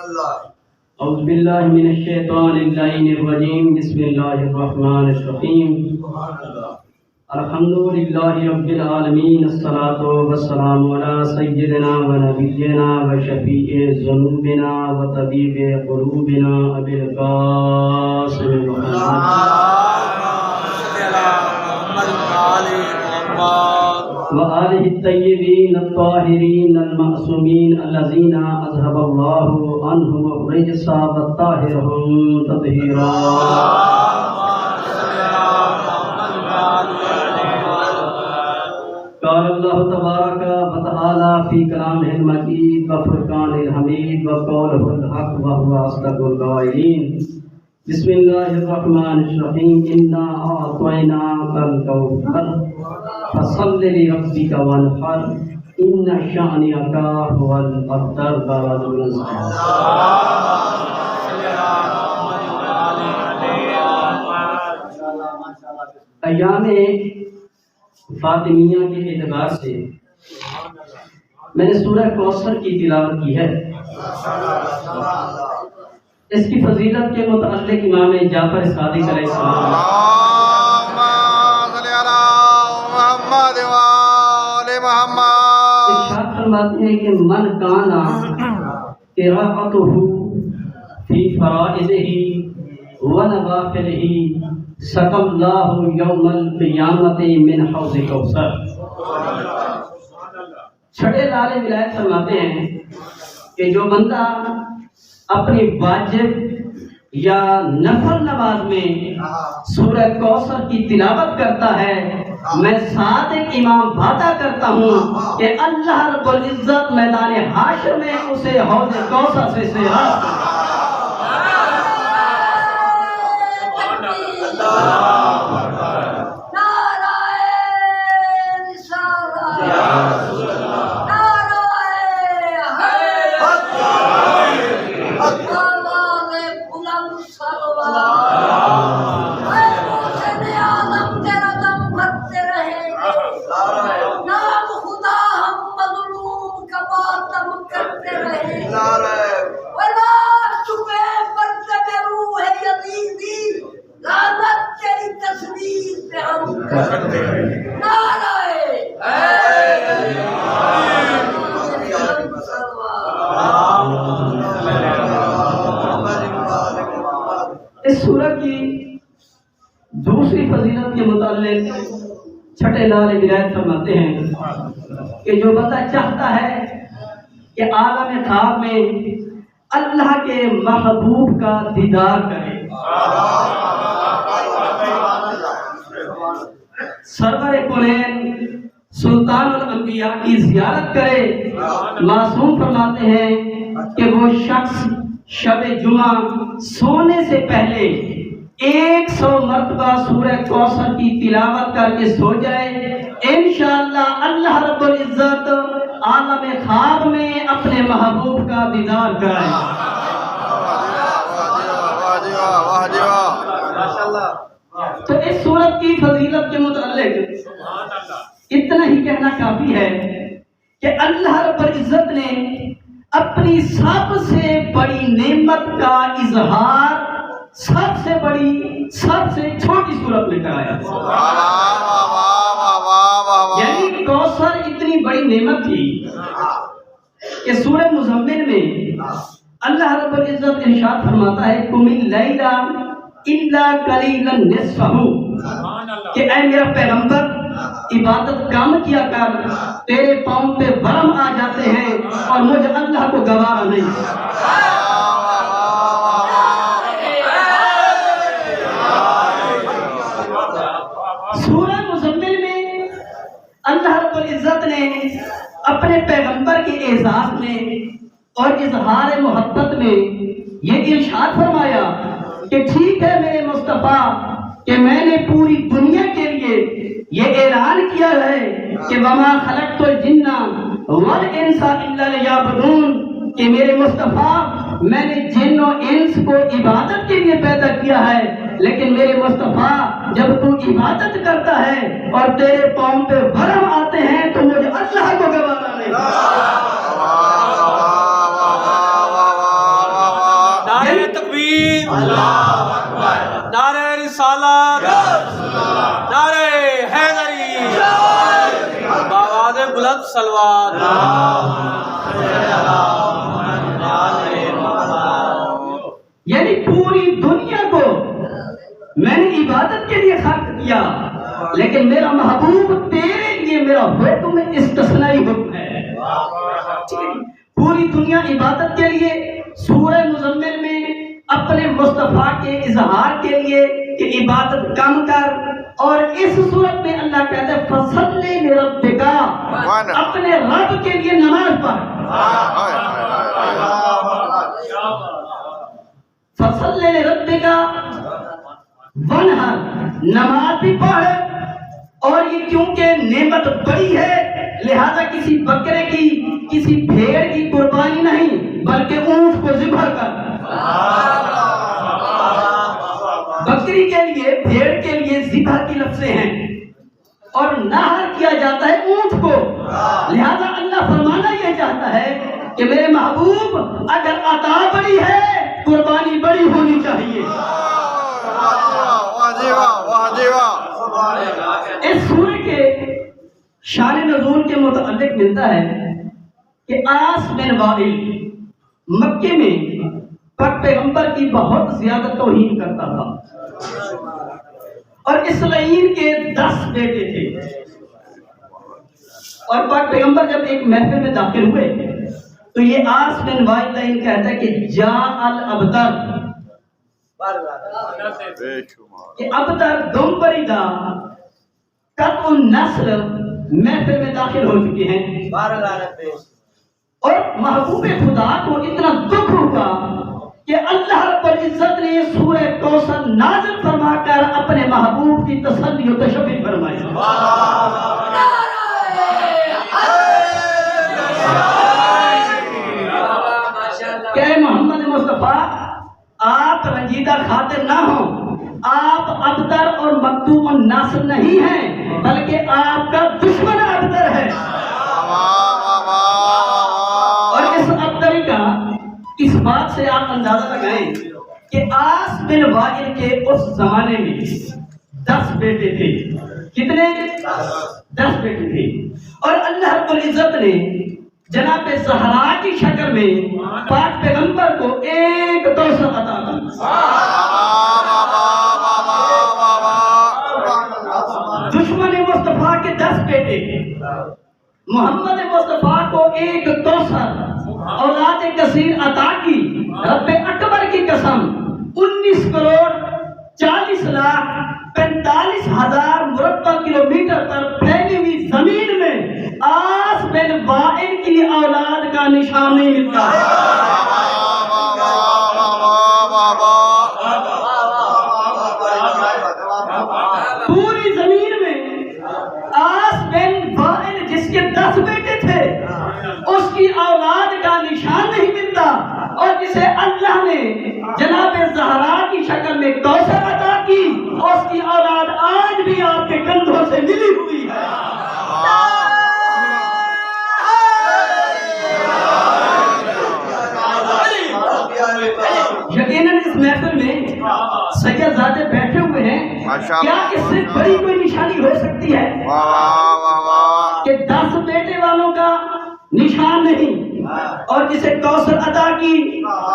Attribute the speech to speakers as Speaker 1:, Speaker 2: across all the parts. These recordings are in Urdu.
Speaker 1: اعوذ باللہ من الشیطان اللعین الرجیم بسم اللہ الرحمن الرحیم الحمد للہ رب العالمین الصلاۃ والسلام علی سیدنا و نبینا و شفیع ذنوبنا و طبیب قلوبنا ابی القاسم وآلہ الطیبین الطاہرین المعصومین الذین اذهب اللہ عنہم الرجس وطہرہم تطہیرا قال اللہ تبارک وتعالی فی کلامہ المجید وفرقانہ الحمید وقولہ الحق وهو اصدق القائلین بسم اللہ الرحمن الرحیم انا اعطیناک الکوثر فصل لربک وانحر ان شانئک هو الابتر بارد النصر ایام فاطمیہ کے اعتبار سے میں نے سورہ کوثر کی تلاوت کی ہے۔ اس کی فضیلت کے متعلق امام جعفر صادق علیہ السلام ارشاد فرماتے ہیں کہ من کانا قراءتہ فی فرائضہ ونوافلہ سقى اللہ یوم القیامت من حوض کوثر۔ چھٹے لال ولایت فرماتے ہیں کہ جو بندہ اپنی واجب یا نفل نماز میں سورہ کوثر کی تلاوت کرتا ہے، میں ساتھ ایک امام وعدہ کرتا ہوں کہ اللہ رب العزت میدان حشر میں اسے حوض کوثر سے سیراب اس سورت کی دوسری فضیلت کے متعلق چھٹے لال ولایت فرماتے ہیں کہ جو بندہ چاہتا ہے کہ عالم خواب میں اللہ کے محبوب کا دیدار کرے، سرور کونین سلطان الانبیاء کی زیارت کرے، معصوم فرماتے ہیں کہ وہ شخص شب جمعہ سونے سے پہلے 100 مرتبہ سورہ کوثر کی تلاوت کر کے سو جائے، انشاءاللہ اللہ رب العزت عالم خواب میں اپنے محبوب کا دیدار کرائے۔ تو اس سورت کی فضیلت کے متعلق اتنا ہی کہنا کافی ہے کہ اللہ رب العزت نے اپنی سب سے بڑی نعمت کا اظہار سب سے بڑی سب سے چھوٹی صورت میں کرایا، یعنی کوثر اتنی بڑی نعمت تھی کہ سورہ مزمل میں اللہ رب العزت ارشاد فرماتا ہے قم اللیل الا قلیلا نصفہ، کہ اے میرا پیغمبر عبادت کم کیا کر، تیرے پاؤں پہ ورم آ جاتے ہیں اور مجھے اللہ کو گوارا نہیں۔ سورہ مزمل میں اللہ رب العزت نے اپنے پیغمبر کے اعزاز میں اور اظہار محبت میں یہ ارشاد فرمایا کہ ٹھیک ہے میرے مصطفیٰ کہ میں نے پوری دنیا کے لیے یہ اعلان کیا ہے کہ وما خلقت الجن والانس الا لیعبدون، کہ میرے مصطفیٰ میں نے جن و انس کو عبادت کے لیے پیدا کیا ہے، لیکن میرے مصطفیٰ جب تو عبادت کرتا ہے اور تیرے پاؤں پہ بھرم آتے ہیں تو مجھے اللہ کو گوارا نہیں۔
Speaker 2: نعرہ رسالت، نعرہ حیدری، بآواز بلند صلوات۔
Speaker 1: یعنی پوری دنیا کو میں نے عبادت کے لیے خلق کیا، لیکن میرا محبوب تیرے لیے میرا حکم استثنائی حکم ہے۔ پوری دنیا عبادت کے لیے سورہ مزمل میں اپنے مصطفیٰ کے اظہار کے لیے کہ عبادت کم کر، اور اس صورت میں اللہ کہتا ہے فصلی لربک، اپنے رب کے لیے نماز پڑھ۔ فصلی لربک ونحر، نماز بھی پڑھ، اور یہ کیونکہ نعمت بڑی ہے لہذا کسی بکرے کی کسی بھیڑ کی قربانی نہیں بلکہ اونٹ کو ذبح کر۔ بکری کے لیے بھیڑ کے لیے ذبح کی لفظیں ہیں اور نہر کیا جاتا ہے اونٹ کو، لہذا اللہ فرمانا یہ چاہتا ہے کہ میرے محبوب اگر عطا بڑی ہے قربانی بڑی ہونی چاہیے۔ اس سورہ کے شان نزول کے متعلق ملتا ہے کہ عاص بن وائل مکے میں پاک پیغمبر کی بہت زیادہ توہین کرتا تھا، اور اس لعین کے 10 بیٹے تھے، اور پاک پیغمبر جب ایک محفل میں داخل ہوئے تو یہ عاص بن وائل لعین کہتا ہے کہ جاء الابتر، کہ ابتر دم پریدہ قطع النسل محفل میں داخل ہو چکے ہیں، اور محبوب خدا کو اتنا دکھ ہوا کہ اللہ رب العزت نے سورہ کوثر نازل فرما کر اپنے محبوب کی تسلی و تشفی فرمائی۔ کہ محمد مصطفیٰ آپ رنجیدہ خاطر نہ ہوں، آپ ابتر اور مقطوع النسل نہیں ہیں بلکہ آپ کا دشمن ابتر ہے۔ اور اس ابتری کا اس بات سے آپ اندازہ لگائیں کہ عاص بن وائل کے اس زمانے میں 10 بیٹے تھے۔ کتنے؟ 10 بیٹے تھے، اور اللہ رب العزت نے جناب زہرا کی شکل میں پاک پیغمبر کو ایک کوثر عطا کیا۔ دشمن مصطفیٰ کے 10 بیٹے، محمد مصطفیٰ کو ایک کوثر اولاد کثیر عطا کی۔ رب اکبر کی قسم 19 کروڑ 40 لاکھ 45 ہزار مربع کلومیٹر پر پھیلی ہوئی زمین میں عاص بن وائل کی اولاد کا نشان نہیں ملتا۔ پوری زمین میں عاص بن وائل جس کے 10 بیٹے تھے اس کی اولاد کا نشان نہیں ملتا، اور جسے اللہ نے جناب زہرا کی شکل میں کوثر عطا کی اس کی اولاد آج بھی آپ کے کندھوں سے ملی ہوئی ہے۔ یقیناً اس محفل میں سید زادے بیٹھے ہوئے ہیں، کیا اس سے بڑی کوئی نشانی ہو سکتی ہے کہ 10 بیٹے والوں کا نشان نہیں، اور جسے کوثر عطا کی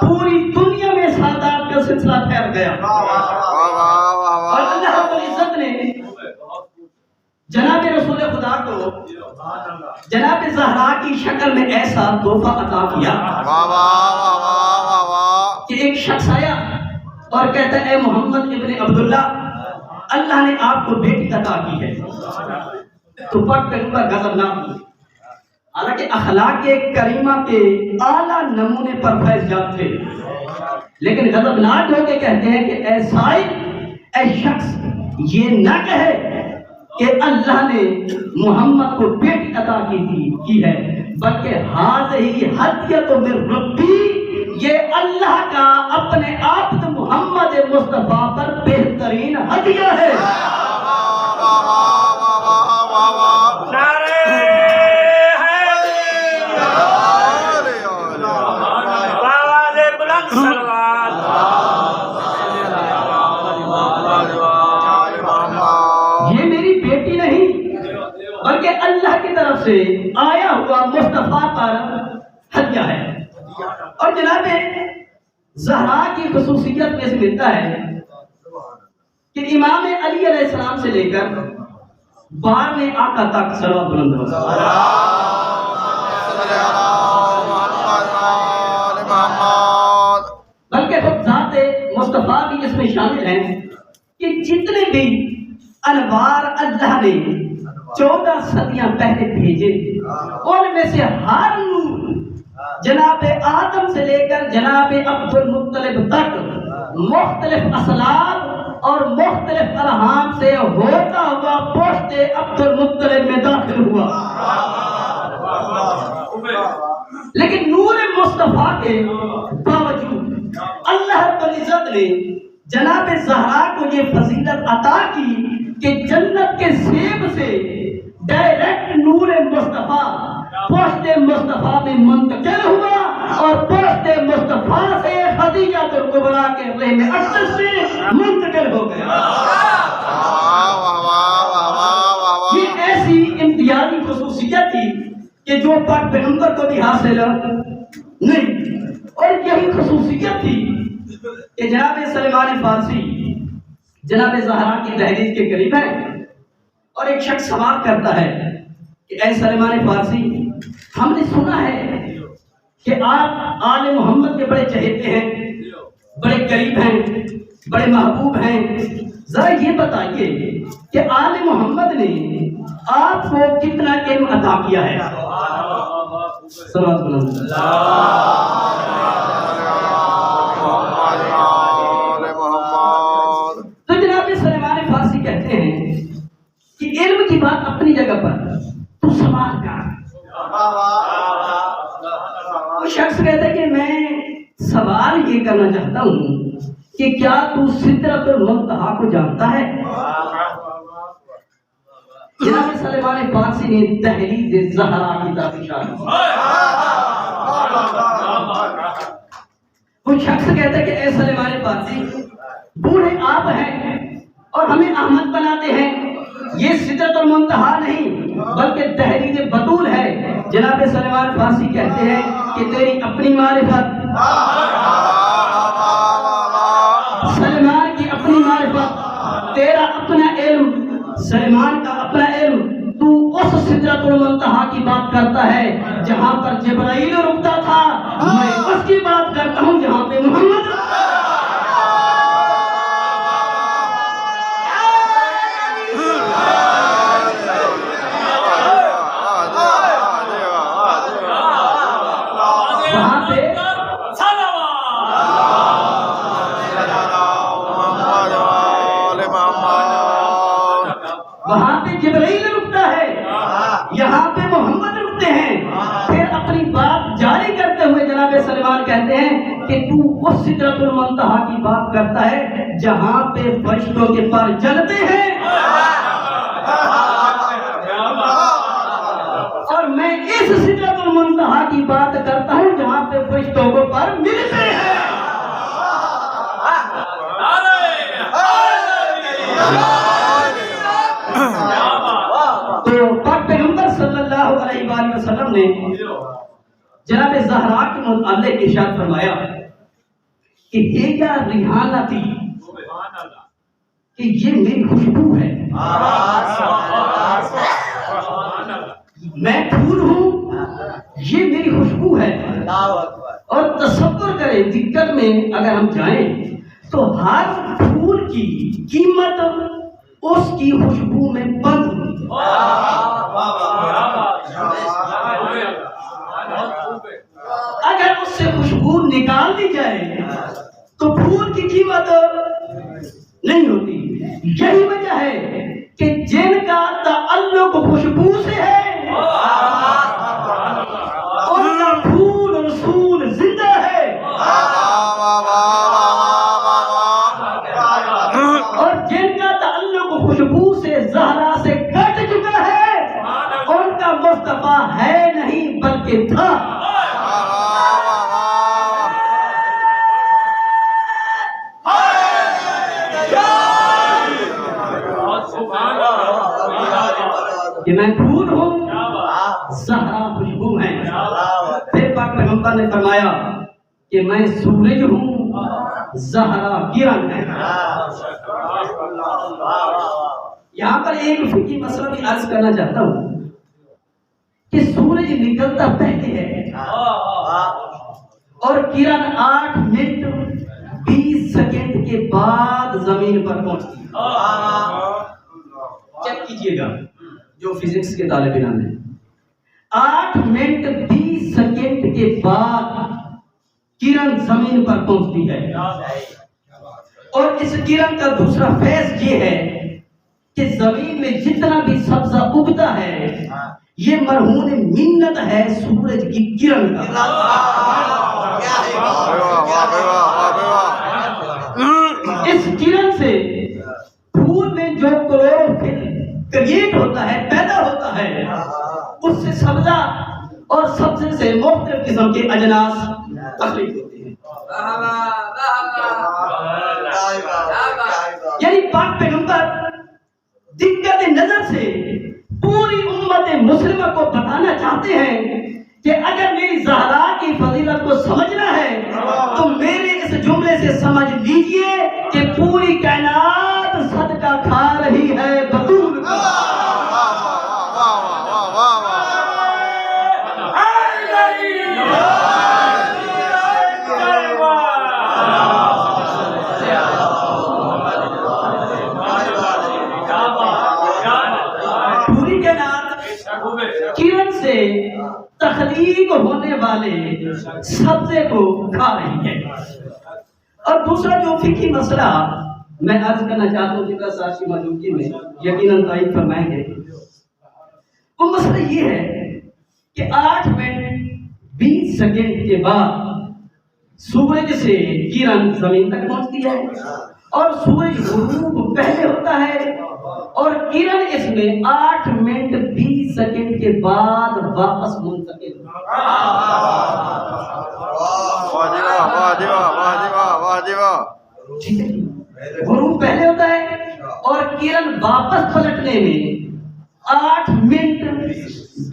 Speaker 1: پوری دنیا میں سادات کا سلسلہ پھیل گیا۔ اور اللہ رب العزت نے جناب رسول خدا کو جناب زہرا کی شکل میں ایسا تحفہ عطا کیا کہ ایک شخص آیا اور کہتا ہے اے محمد ابن عبداللہ، اللہ نے آپ کو بیٹی عطا کی ہے۔ تو پاک پیغمبر غضبناک ہوئے، حالانکہ اخلاق کریمہ کے اعلیٰ نمونے پر فیض یاب تھے، لیکن غضبناک ہو کے کہتے ہیں کہ اے سائل، اے شخص یہ نہ کہے کہ اللہ نے محمد کو بیٹی عطا کی ہے، بلکہ ہذہ ہدیۃ من ربی، یہ اللہ کا اپنے عبد محمد مصطفیٰ پر بہترین ہدیہ ہے۔ طرف سے آیا ہوا مصطفیٰ پر ہدیہ ہے۔ اور جناب زہرا کی خصوصیت میں سے ملتا ہے کہ امام علی علیہ السلام سے لے کر 12ویں آقا تک صلوات بلند ہو، بلکہ خود ذات مصطفیٰ بھی اس میں شامل ہیں کہ جتنے بھی انوار اللہ نے 14 صدیاں پہلے بھیجے، ان میں سے ہر نور جناب آدم سے لے کر جناب عبد المطلب تک مختلف اسلاف اور مختلف ارحام سے ہوتا ہوا پشت عبد المطلب میں داخل ہوا، لیکن نور مصطفیٰ کے باوجود اللہ رب العزت نے جناب زہرا کو یہ فضیلت عطا کی کہ جنت کے سیب سے ڈائریکٹ نور مصطفیٰ پشت مصطفیٰ میں منتقل ہوا، اور پشت مصطفیٰ سے خدیجہ الکبریٰ کے رحم اقدس سے منتقل ہو گیا۔ یہ ایسی امتیازی خصوصیت تھی کہ جو پاک پیغمبر کو بھی حاصل نہیں، اور یہی خصوصیت تھی کہ جناب سلیمان فارسی جناب زہرا کی دہلیز کے قریب ہے، اور ایک شخص سوال کرتا ہے کہ اے سلیمان فارسی، ہم نے سنا ہے کہ آپ آل محمد کے بڑے چہیتے ہیں، بڑے قریب ہیں، بڑے محبوب ہیں، ذرا یہ بتائیے کہ آل محمد نے آپ کو کتنا علم عطا کیا ہے؟ تو جناب سلیمان فارسی کہتے ہیں کہ علم کی بات اپنی جگہ پر، تو سوال کا وہ شخص کہتا ہے کہ میں سوال یہ کرنا چاہتا ہوں کہ کیا تو سدرۃ المنتہا کو جانتا ہے؟ جناب سلیمان فارسی نے دہلیز زہرا کی طرف اشارہ کیا۔ وہ شخص کہتا ہے کہ اے سلیمان فارسی، بوڑھے آپ ہیں اور ہمیں احمد بناتے ہیں، یہ سدرۃ المنتہا نہیں بلکہ دہلیز بطول ہے۔ جناب سلیمان فارسی کہتے ہیں کہ تیری اپنی معرفت، سلیمان کی اپنی معرفت، تیرا اپنا علم، سلیمان کا اپنا علم، تو اس سدرۃ المنتہا کی بات کرتا ہے جہاں پر جبرائیل رکتا تھا، میں اس کی بات کرتا ہوں جہاں پہ محمد۔ وہاں پہ جبرائیل رکتا ہے، یہاں پہ محمد رکتے ہیں۔ پھر اپنی بات جاری کرتے ہوئے جناب سلیمان کہتے ہیں کہ تو اس سدرۃ المنتہا کی بات کرتا ہے جہاں پہ فرشتوں کے پر جلتے ہیں، اور میں اس سدرۃ المنتہا کی بات کرتا ہوں جہاں پہ فرشتوں کو پر ملتے ہیں۔ تو پاک پیغمبر صلی اللہ علیہ وآلہ وسلم نے جناب زہرا کے متعلق ارشاد فرمایا کہ یہ کیا ریحانہ تھی، کہ یہ میری خوشبو ہے، میں پھول ہوں، یہ میری خوشبو ہے۔ اور تصور کریں دقت میں اگر ہم جائیں تو ہر پھول کی قیمت اس کی خوشبو میں بند ہوئی۔ اگر اس سے خوشبو نکال دی جائے تو پھول کی قیمت نہیں ہوتی۔ یہی وجہ ہے کہ جن کا تعلق خوشبو سے ہے ان کا پھول اور رسول زندہ ہے، اور جن کا تعلق خوشبو سے زہرا سے کٹ چکا ہے ان کا مصطفیٰ ہے نہیں بلکہ تھا۔ کہ میں پھول ہوں، نے فرمایا کہ میں سورج ہوں، زہرا کرن ہے۔ یہاں پر ایک فقہی مسئلہ بھی عرض کرنا چاہتا ہوں کہ سورج نکلتا پہلے ہے اور کرن 8 منٹ 20 سیکنڈ کے بعد زمین پر پہنچتی ہے۔ چیک کیجئے گا جو فزکس کے طالب علم ہیں، 8 منٹ 20 سیکنڈ کے بعد کرن زمین پر پہنچتی ہے، اور اس کرن کا دوسرا فیز یہ ہے کہ زمین میں جتنا بھی سبزہ اگتا ہے یہ مرہون منت ہے سورج کی کرن کا۔ اس کرن سے پھول میں جو کلوروفل کریٹ ہوتا ہے، پیدا ہوتا ہے، اس سے سبزہ اور سبزے سے مختلف قسم کے اجناس تخلیق ہوتے ہیں۔ یعنی پاک پیغمبر دقت نظر سے پوری امت مسلمہ کو بتانا چاہتے ہیں کہ اگر میری زہرا کی فضیلت کو سمجھنا ہے تو میرے اس جملے سے سمجھ لیجئے کہ پوری کائنات صدقہ کھا رہی ہے بطول کا۔ پوری کائنات کرن سے تخلیق ہونے والے سبزے کو کھا رہی ہے۔ اور دوسرا جو فقہی مسئلہ میں عرض کرنا چاہتا ہوں جنرا ساشی موجودگی میں یقیناً تائید فرمائیں گے، وہ مسئلہ یہ ہے کہ 8 منٹ 20 سیکنڈ کے بعد سورج سے کرن زمین تک پہنچتی ہے، اور سورج غروب پہلے ہوتا ہے اور کرن اس میں 8 منٹ 20 سیکنڈ کے بعد واپس منتقل غروب پہلے ہوتا ہے اور کرن واپس پلٹنے میں 8 منٹ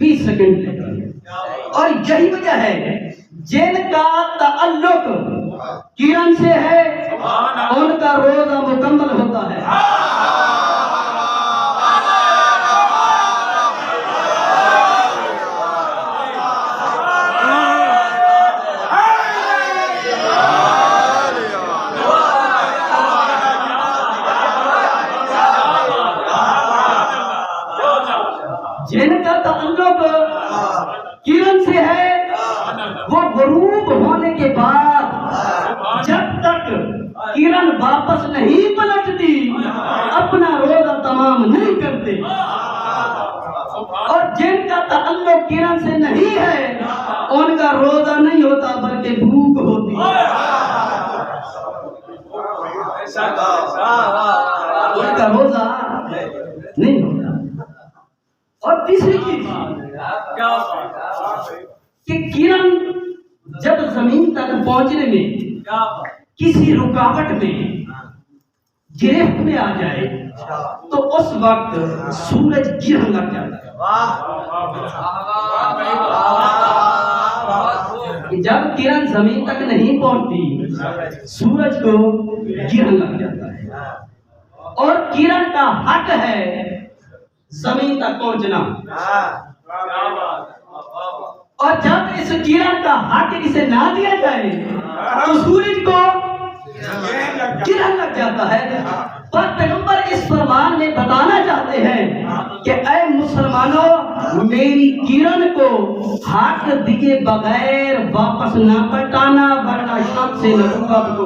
Speaker 1: 20 سیکنڈ لیتا ہے۔ اور یہی وجہ ہے جن کا تعلق کرن سے ہے ان کا روزہ مکمل ہوتا ہے۔ جن کا تعلق کرن سے ہے وہ غروب ہونے کے بعد جب تک کرن واپس نہیں پلٹتی اپنا روزہ تمام نہیں کرتے، اور جن کا تعلق کرن سے نہیں ہے ان کا روزہ نہیں ہوتا بلکہ بھوک ہوتی ہے، ان کا روزہ نہیں ہوتا۔ اور تیسری چیز کہ کرن جب زمین تک پہنچنے میں کسی رکاوٹ میں گرفت میں آ جائے تو اس وقت سورج گرنے لگ جاتا ہے۔ جب کرن زمین تک نہیں پہنچتی سورج کو گرنے لگ جاتا ہے، اور کرن کا حق ہے زمین تک پہنچنا، اور جب اس کرن کا حق اسے نہ دیا جائے تو سورج کو گرن لگ جاتا ہے۔ پر پیغمبر اس فرمان میں بتانا چاہتے ہیں کہ اے مسلمانوں میری کرن کو حق دیے بغیر واپس نہ پلٹانا ورنہ شمس سے نبوت کو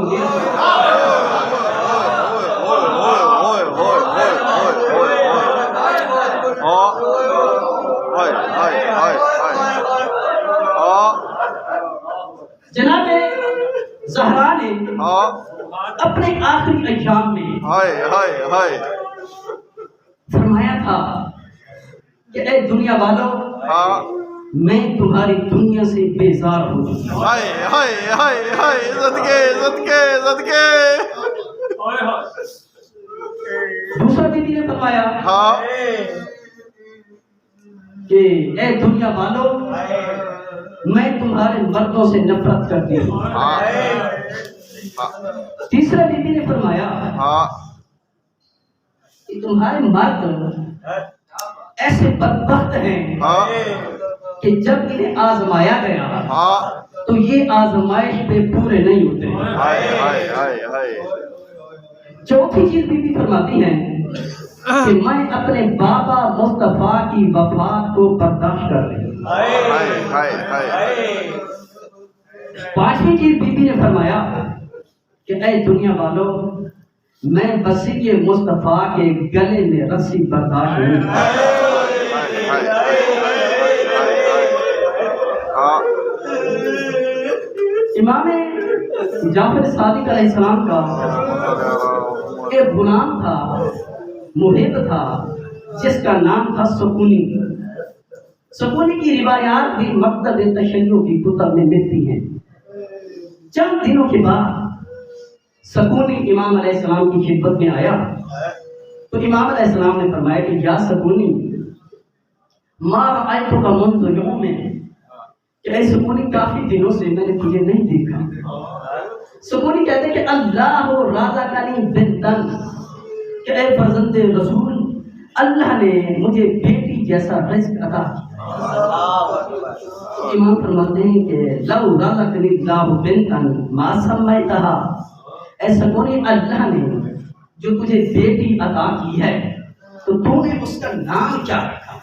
Speaker 1: جناب زہرا نے اپنے آخری ایام میں فرمایا تھا کہ اے دنیا والوں میں تمہاری دنیا سے بیزار ہو چکا دوسرا بیوی نے فرمایا کہ اے دنیا والوں میں تمہارے مردوں سے نفرت کرتی ہوں۔
Speaker 3: ہاں
Speaker 1: تیسرا بی بی نے فرمایا
Speaker 3: ہاں
Speaker 1: کہ تمہارے مرد ایسے بدبخت ہیں
Speaker 3: ہاں
Speaker 1: کہ جب انہیں آزمایا گیا
Speaker 3: ہاں
Speaker 1: تو یہ آزمائش پہ پورے نہیں ہوتے۔
Speaker 3: ہائے ہائے ہائے ہائے
Speaker 1: چوتھی چیز بی بی فرماتی ہیں کہ میں اپنے بابا مصطفیٰ کی وفات کو برداشت کر رہی ہوں۔
Speaker 3: ہائے ہائے ہائے
Speaker 1: پانچویں چیز بی بی نے فرمایا کہ اے دنیا والوں، میں وسیع مصطفیٰ کے گلے میں رسی برداشت نہیں کرتا۔ امام جعفر صادق علیہ السلام کا ایک غلام تھا، محب تھا، جس کا نام تھا سکونی۔ سکونی کی روایات بھی مکتب تشیع کی کتب میں ملتی ہیں۔ چند دنوں کے بعد سکونی امام علیہ السلام کی خدمت میں آیا تو امام علیہ السلام نے فرمایا کہ یا سکونی ما رأیتک منذ یوم، کہ اے سکونی کافی دنوں سے میں نے تجھے نہیں دیکھا۔ سکونی کہتے کہ اللہ رازقنی بنتن، کہ اے فرزند رسول، اللہ نے مجھے بیٹی جیسا رزق عطا کیا۔ امام فرماتے ہیں کہ لو رزقنی اللہ بنتن ما سمیتہا، اے سکونی اللہ نے جو تجھے بیٹی عطا کی ہے تو تو نے اس کا نام کیا رکھا؟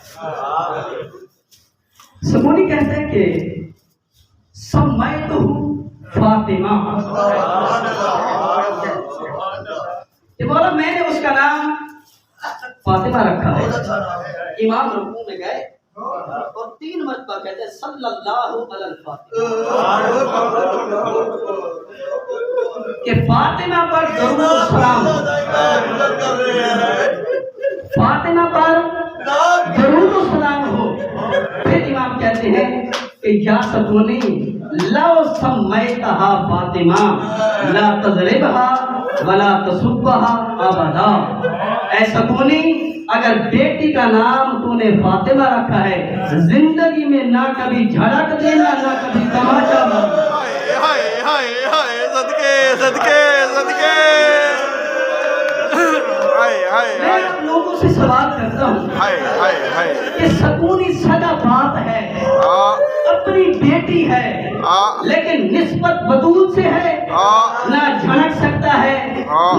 Speaker 1: سکونی کہتے ہیں کہ سمیتہ فاطمہ، کہ مولا میں نے اس کا نام فاطمہ رکھا ہے۔ امام رکوع میں گئے اور 3 مرتبہ کہتے ہیں صلی اللہ علی الفاطمہ، کہ فاطمہ پر درود و سلام، فاطمہ پر درود و سلام ہو۔ پھر امام کہتے ہیں کہ یا سکونی لو سمیتہا فاطمہ لا تضربہا ولا تسبہا ابدا، اے سکونی اگر بیٹی کا نام تو نے فاطمہ رکھا ہے، زندگی میں نہ کبھی جھڑک دینا نہ کبھی تماچا مارنا۔
Speaker 3: ہائے ہائے ہائے صدقے صدقے صدقے ہائے ہائے
Speaker 1: میں
Speaker 3: ہائے
Speaker 1: آپ لوگوں سے سوال کرتا ہوں
Speaker 3: ہائے ہائے ہائے
Speaker 1: کہ سکونی سدا باپ ہے،
Speaker 3: ہاں
Speaker 1: اپنی بیٹی ہے،
Speaker 3: ہاں
Speaker 1: لیکن نسبت بطول سے ہے،
Speaker 3: ہاں
Speaker 1: نہ جھڑک سکتا ہے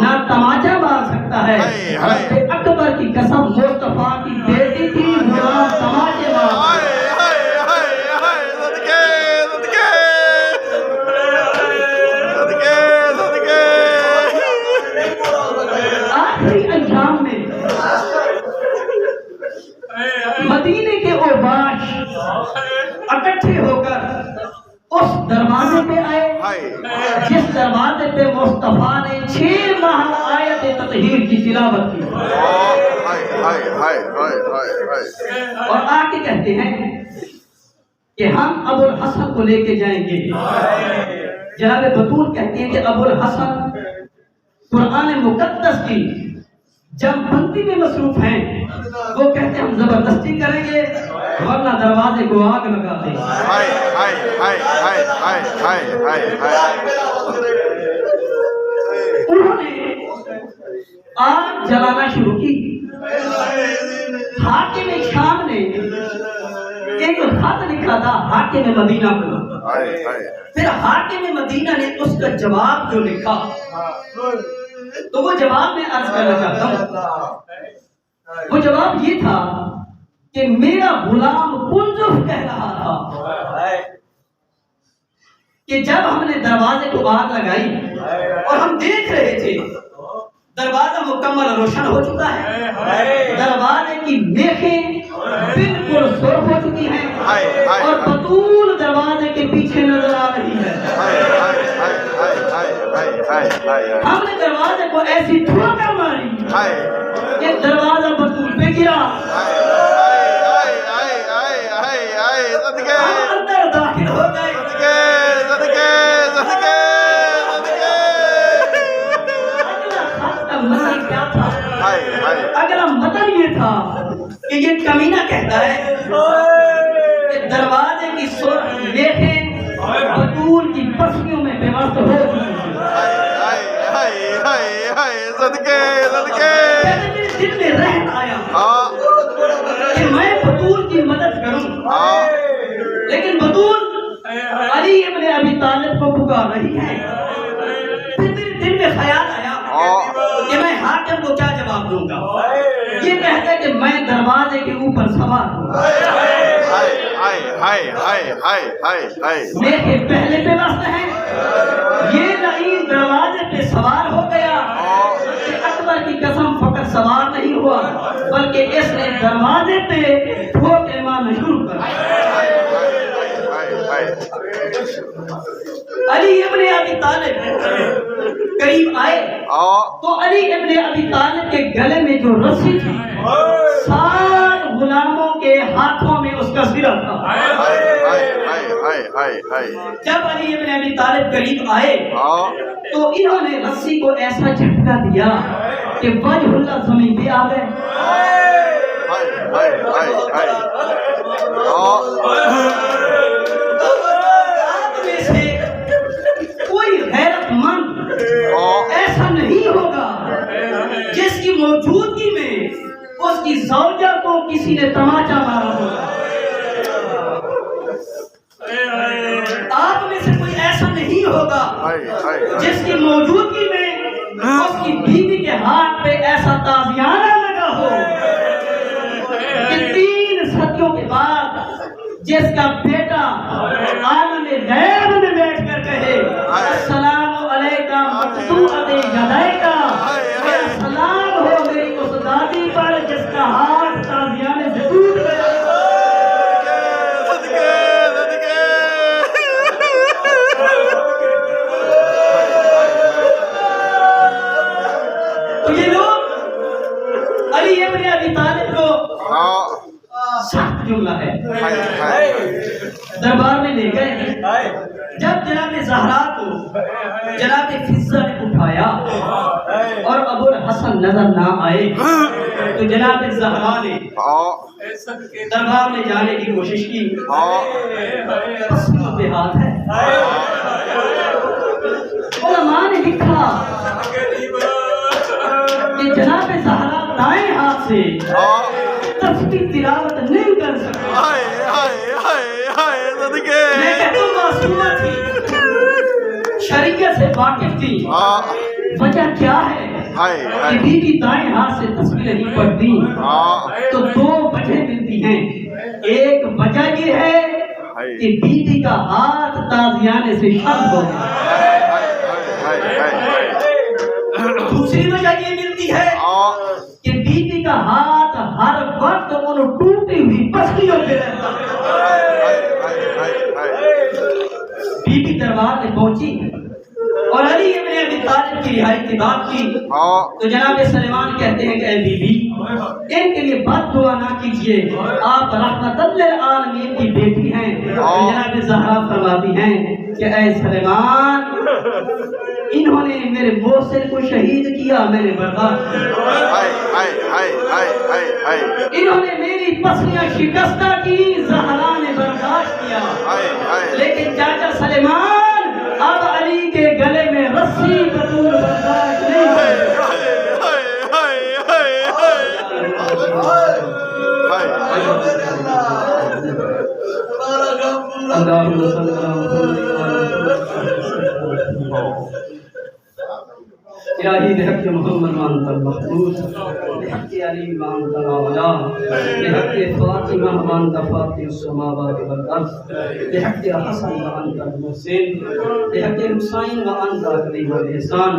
Speaker 1: نہ تماچا مار سکتا ہے۔
Speaker 3: ہائے، ہائے۔
Speaker 1: رب اکبر کی قسم مصطفیٰ کی بیٹی تھی، غلام تماچے مار
Speaker 3: ہائے ہائے ہائے ہائے صدقے صدقے صدقے صدقے
Speaker 1: آخری ایام میں مدینے کے اوباش اکٹھے ہو کر اس دروازے پہ آئے
Speaker 3: ہائے
Speaker 1: جس دروازے پہ مصطفیٰ نے 6 ماہ آیت تطہیر کی تلاوت کی،
Speaker 3: ہائے ہائے ہائے ہائے ہائے ہائے
Speaker 1: اور آ کے کہتے ہیں کہ ہم ابو الحسن کو لے کے جائیں گے۔ جناب بطول کہتے ہیں کہ ابو الحسن قرآن مقدس کی جب بندی میں مصروف ہیں، وہ کہتے ہیں ہم زبردستی کریں گے ورنہ دروازے کو آگ لگا دیں۔
Speaker 3: ہائے ہائے ہائے ہائے ہائے ہائے ہائے ہائے
Speaker 1: انہوں نے آگ جلانا شروع کی۔ حاکم شام نے ایک خط لکھا تھا حاکم مدینہ کو،
Speaker 3: ہائے ہائے
Speaker 1: پھر حاکم مدینہ نے اس کا جواب جو لکھا تو وہ جواب میں عرض کرنا چاہتا ہوں۔ وہ جواب یہ تھا کہ میرا غلام کنزف کہہ رہا تھا کہ جب ہم نے دروازے کو آگ لگائی اور ہم دیکھ رہے تھے دروازہ مکمل روشن ہو چکا ہے، دروازے کی میخیں بالکل سرخ ہو چکی ہیں اور بطول دروازے کے پیچھے نظر آ رہی ہے۔ ہم نے دروازے کو ایسی ٹھوکر ماری کہ دروازہ بطول پہ گرا، ہم اندر داخل ہو گئے۔ اگلا مطلب یہ تھا کہ یہ کمینہ کہتا ہے کہ دروازے کی سرخ میخ برداشت ہوگی.
Speaker 3: صدقے صدقے.
Speaker 1: کہتے میرے دل میں رہت آیا
Speaker 3: ہاں
Speaker 1: کہ میں بطول کی مدد کروں.
Speaker 3: ہاں
Speaker 1: لیکن بطول علی ابن ابی طالب کو پکار رہی ہے. پھر میرے دل میں خیال آیا کہ میں حاکم کو کیا جواب دوں گا. یہ کہتا ہے کہ میں دروازے کے اوپر سوار ہوں. میرے پہلے پہ واسطہ ہے. یہ لعین دروازے پہ سوار ہو گیا کہ اکبر کی قسم فقط سوار نہیں ہوا بلکہ اس نے دروازے پہ ٹھوکے مارنا شروع کر دیا. علی ابن ابی طالب قریب آئے تو علی ابن ابی طالب کے گلے میں جو رسی تھی 7 غلاموں کے ہاتھوں میں اس کا سرا تھا. جب علی ابن ابی طالب قریب آئے تو انہوں نے رسی کو ایسا جھٹکا دیا کہ وجہ اللہ زمین پہ آ گئے. کوئی غیرت مند ایسا نہیں ہوگا جس کی موجودگی میں اس کی زوجہ کو کسی نے تماچا مارا ہوگا. آپ میں سے کوئی ایسا نہیں ہوگا جس کی موجودگی میں اس کی بیوی کے ہاتھ پہ ایسا تازیانہ لگا ہو کہ 3 صدیوں کے بعد جس کا بیٹا عالم غیب میں بیٹھ کر کہے السلام علیکم مقطوعۃ یدیکا، میرا سلام ہو میری اس دادی پر جس کا ہاتھ تازیانے سے ٹوٹ گیا. تو یہ لوگ علی ابن ابی طالب کو سخت جملہ ہے دربار میں لے گئے. جب جناب زہرا کو جناب فضہ نے اٹھایا اور ابو الحسن نظر نہ آئے تو جناب زہرا نے دربار میں جانے کی کوشش کی. پسند پہ ہاتھ ہے. علماء نے لکھا کہ جناب زہرا دائیں ہاتھ سے تسبیح تلاوت نہیں کر سکتے. میں کہتا ہوں معصومہ تھی، شریعت سے واقف تھی. وجہ کیا ہے کہ بیوی دائیں ہاتھ سے تسبیح نہیں پڑھتی؟ تو 2 وجہ ملتی ہیں. ایک وجہ یہ ہے کہ بیوی کا ہاتھ تازیانے سے شد ہو گیا. دوسری وجہ یہ ملتی ہے کہ بیوی کا ہاتھ ہر وقت ان ٹوٹی ہوئی پسلیوں پہ رہتا ہے. بیوی دربار میں پہنچی اور علی ابن ابی طالب کی رہائی کی بات کی تو جناب سلیمان کہتے ہیں کہ اے بی بی ان کے لیے بد دعا نہ کیجئے، آپ رحمت للعالمین کی بیٹی ہیں. جناب زہرا فرماتی ہیں کہ اے سلیمان انہوں نے میرے محسن کو شہید کیا، میں نے برداشت کیا. انہوں نے میری پسلیاں شکستہ کی، زہرا نے برداشت کیا. لیکن چاچا سلیمان اب علی کے گلے میں رسی بطول برداشت نہیں ہے. اللہم صلی الہی بحق محمد وانت المخلوق، بحق علی وانت العلا، بحق فاطمہ وانت فاطر السماوات والارض، بحق حسن وانت المحسن، بحق حسین وانت اکرم الاحسان.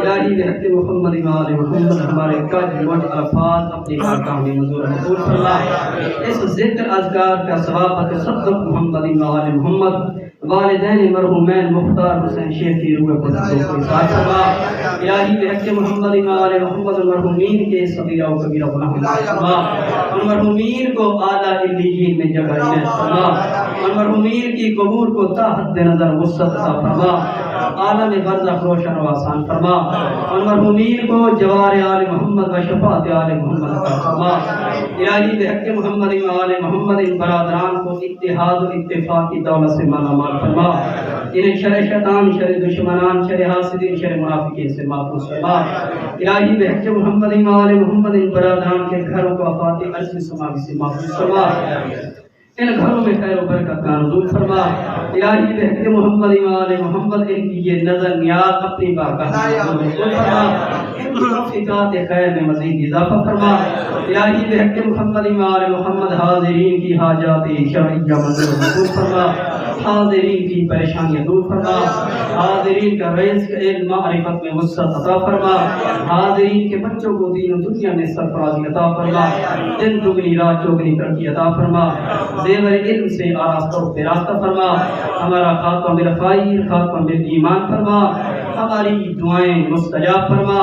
Speaker 1: الہی بحق محمد وآل محمد ہمارے کلم و الفاظ اپنی بارگاہ میں منظور مقبول فرما. اس ذکر اذکار کا ثواب تصدق محمد وآل محمد والدین مرحومین مختار حسین شیخ کی روح کو ساتھ فرما. الہی بحق محمد وآل محمد المرحومین کے صغیرہ و کبیرہ گناہ معاف فرما. ان مرحومین کو اعلیٰ علیین میں جگہ عنایت فرما. ان مرحومین کی قبور کو تا حد نظر وسعت عطا فرما. عالم برزخ روشن و آسان فرما. ان مرحومین کو جوار آل محمد و شفاعت آل محمد عطا فرما. الہی بحق محمد وآل محمد برادران کو اتحاد و اتفاق کی دولت سے مالا مال فرما. انہیں شر شیطان، شر دشمنان، شر حاسدین، شر منافقین سے محفوظ فرما الہی بحق محمد آل محمد برادران کے گھروں کو آفات عرض سماوی سے محفوظ فرما ان گھروں میں خیر و برکت کا نزول فرما الہی بحق محمد آل محمد ان کی یہ نظر نیاز اپنی بارگاہ میں قبول فرما ان کی توفیقات خیر میں مزید اضافہ فرما الہی بحق محمد آل محمد حاضرین کی حاجات شرعیہ منظور قبول فرما حاضرین کی پریشانیاں دور فرما حاضرین کا رزق علم معرفت میں وسعت عطا فرما حاضرین کے بچوں کو دین و دنیا میں سرفرازی عطا فرما دن دگنی رات چوگنی ترقی عطا فرما زیور علم سے آراستہ و فراستہ فرما ہمارا خاتمہ بالخیر خاتمہ بالایمان فرما ہماری دعائیں مستجاب فرما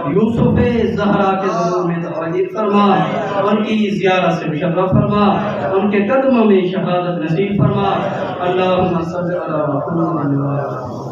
Speaker 1: یوسف زہرا کے ظہور میں تغیر فرما ان کی زیارت سے مشرف فرما ان کے قدموں میں شہادت نصیب فرما اللہم صل علی محمد